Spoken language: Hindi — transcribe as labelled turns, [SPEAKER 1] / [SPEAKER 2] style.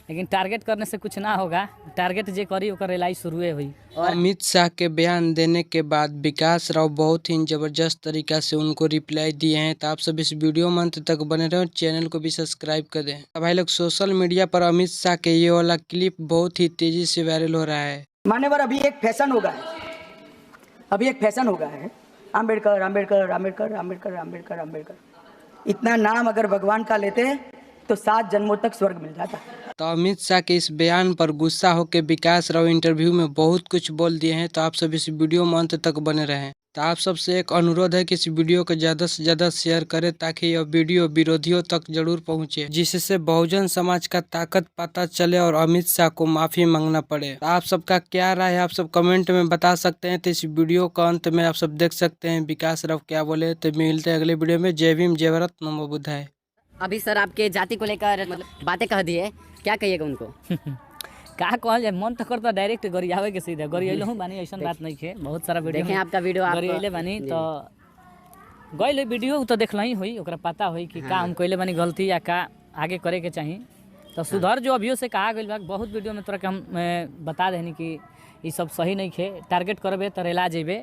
[SPEAKER 1] लेकिन टारगेट करने से कुछ ना होगा। टारगेट जे करी ओकर रिलाई शुरुए हुई।
[SPEAKER 2] अमित शाह के बयान देने के बाद विकास राव बहुत ही जबरदस्त तरीका से उनको रिप्लाई दिए हैं। तो आप सब इस वीडियो में अंत तक बने रहे और चैनल को भी सब्सक्राइब कर दें। अब भाई लोग सोशल मीडिया पर अमित शाह के ये वाला क्लिप बहुत ही तेजी से वायरल हो रहा है।
[SPEAKER 3] मान्यवर, अभी एक फैशन हो गया है, आम्बेडकर आम्बेडकर आम्बेडकर आम्बेडकर आम्बेडकर आम्बेडकर। इतना नाम अगर भगवान का लेते तो 7 जन्मों तक स्वर्ग मिल जाता।
[SPEAKER 2] तो अमित शाह के इस बयान पर गुस्सा होकर विकास राव इंटरव्यू में बहुत कुछ बोल दिए हैं। तो आप सब इस वीडियो में अंत तक बने रहें। तो आप सबसे एक अनुरोध है कि इस वीडियो को ज़्यादा से ज़्यादा शेयर करें ताकि यह वीडियो विरोधियों तक जरूर पहुंचे, जिससे बहुजन समाज का ताकत पता चले और अमित शाह को माफ़ी मांगना पड़े। तो आप सबका क्या राय है आप सब कमेंट में बता सकते हैं। तो इस वीडियो का अंत में आप सब देख सकते हैं विकास राव क्या बोले। तो मिलते हैं अगले वीडियो में। जय भीम, जय भारत, नमो बुद्धाय।
[SPEAKER 4] अभी सर आपके जाति को लेकर मतलब बातें कह दिए, क्या कहिएगा उनको?
[SPEAKER 1] का कहल जाए, मन तो करता डायरेक्ट गरियावे के सीधे गरियलो हूँ बानी। ऐसा बात नहीं है, बहुत सारा वीडियो
[SPEAKER 4] देखें आपका वीडियो आप
[SPEAKER 1] गरियले बानी। तो गइले वीडियो तो देखल ही हुई, ओकरा पता हुई कि का हम कइले बानी गलती या का आगे करे के चाहिए। तो सुधार जो अभियो से कहा गइल बा, बहुत वीडियो में तोरा के हम बता देनी कि ये सब सही नहीं है। टारगेट करबे तो रेला जेबे।